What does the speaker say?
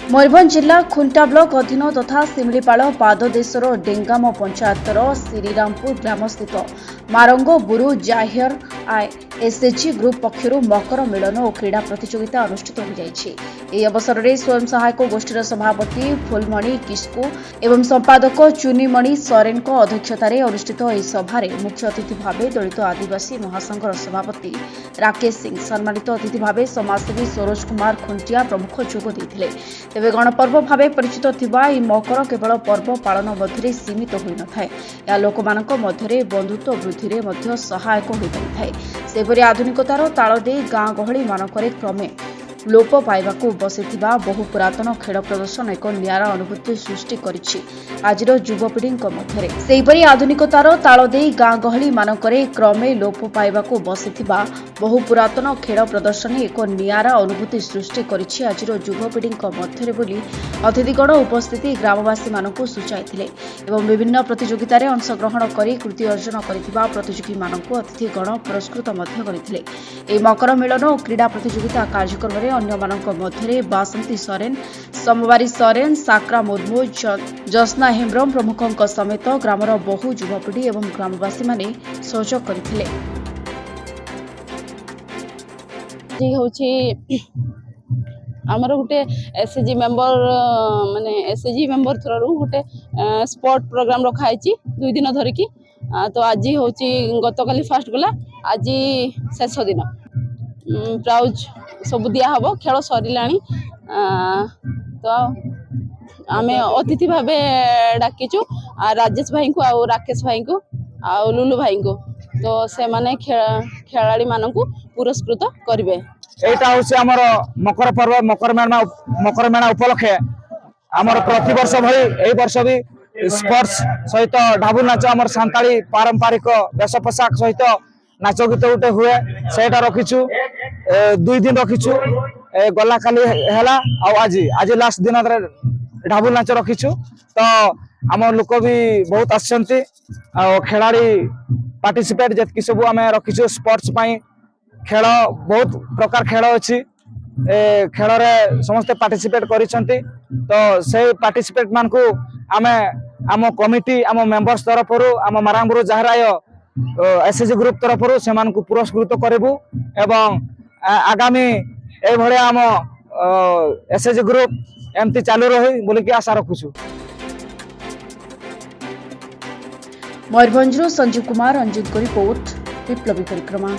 मयूरभंज जिला खुंटा ब्लॉक अधीन तथा सिमलीपाल पाददेशर डेंगाम पंचायतर श्रीरामपुर ग्रामस्थित मारंगो बुरु जाहिर आय एसएचजी ग्रुप पक्षर मकर मिलन और क्रीड़ा प्रतियोगिता अनुष्ठित हो जाइछि। ଏହି ଅବସରରେ ସ୍ୱୟଂ ସହାୟକ ଗୋଷ୍ଠୀର ସଭାପତି ଫୁଲମଣି କିସ୍କୁ ଏବଂ ସମ୍ପାଦକ ଚୁନିମଣି ସରେନଙ୍କ ଅଧ୍ୟକ୍ଷତାରେ ଅନୁଷ୍ଠିତ ଏହି ସଭାରେ ମୁଖ୍ୟ ଅତିଥି ଭାବେ ଦଳିତ ଆଦିବାସୀ ମହାସଂଘର ସଭାପତି ରାକେଶ ସିଂ, ସମ୍ମାନିତ ଅତିଥି ଭାବେ ସମାଜସେବୀ ସରୋଜ କୁମାର ଖୁଣ୍ଟିଆ ପ୍ରମୁଖ ଯୋଗ ଦେଇଥିଲେ। ତେବେ ଗଣପର୍ବ ଭାବେ ପରିଚିତ ଥିବା ଏହି ମକର କେବଳ ପର୍ବ ପାଳନ ମଧ୍ୟରେ ସୀମିତ ହୋଇନଥାଏ, ଏହା ଲୋକମାନଙ୍କ ମଧ୍ୟରେ ବନ୍ଧୁତ୍ୱ ବୃଦ୍ଧିରେ ମଧ୍ୟ ସହାୟକ ହୋଇପାରିଥାଏ। ସେହିପରି ଆଧୁନିକତାର ତାଳ ଦେଇ ଗାଁ ଗହଳି ମାନଙ୍କରେ କ୍ରମେ लोप पाइबाकू बसिथिबा बहु पुरातन खेल प्रदर्शन एक नियारा अनुभूति सृष्टि करिछि आजिर युवपीढ़ी मध्य। सेहिपरि आधुनिकतार ताल देई गाँ गहली मानकरे क्रमे लोप पाइबाकू बसिथिबा बहु पुरातन खेल प्रदर्शन एक नियारा अनुभूति सृष्टि करिछि आजिर युवपीढ़ी मध्य बोली अतिथिगण उपस्थिति ग्रामवासी मानकू सूचाइथिले एवं विभिन्न प्रतियोगिता रे अंशग्रहण करी कृति अर्जन करिथिबा प्रतियोगी मानकू अतिथिगण पुरस्कृत मध्य करिथिले। एही मकर मिलन और क्रीड़ा प्रतियोगिता कार्यक्रम रे अन्य मानक मध्य बासंती सोरेन, समवारी सोरेन, साकरा मुर्मू, जसना हेम्ब्रम प्रमुखों समेत ग्रामर बहु युवपीढ़ी एवं ग्रामवासी माने सहयोग करथिले। आमर गोटे एसएचजी मेंबर माने एसएचजी मेंबर थ्रू गोटे स्पोर्ट प्रोग्राम रखाई 2 दिन धरिकी। तो आज हूँ गतकाली फास्ट गला, आज शेष दिन प्राउज सब दिया हम खेल सरला। तो आम अतिथि भाव डाकिचु राजेश भाई को आ राकेश भाई को आ लुलु भाई को। तो से माने खेलाड़ी मानक पुरस्कृत करेंगे। एटा होछि हमर मकर पर्व मकर मेला उपलक्षे हमर प्रति वर्ष भई एई वर्ष भी स्पोर्ट्स सहित ढाबु नाच हमर सांताली पारंपरिक वेश पोशाक सहित नाच गीत उठे हुए सेटा रखिछु 2 दिन रखिछु। गला काली हैला आज लास्ट दिन ढाबु नाच रखिछु। तो आम लोक भी बहुत आछंती खेलाड़ी पार्टिसिपेट जेतकी सब आम रखिछु स्पोर्ट्स पई। खेल बहुत प्रकार खेल अच्छी खेल रे समस्ते पार्टिसिपेट करिसंती। तो से पार्टिसिपेट मान को आमे आम कमिटी आम मेंबर्स तरफ आम मारांगुरु जाहराय एसएचजी ग्रुप तरफ से मान को पुरस्कृत करबू एवं आगामी ए भले आम एसएचजी ग्रुप एमती चालू रही बोली की आशा रखुछु। मयूरभंजरू संजीव कुमार रंजित को रिपोर्ट विप्लवी परिक्रमा।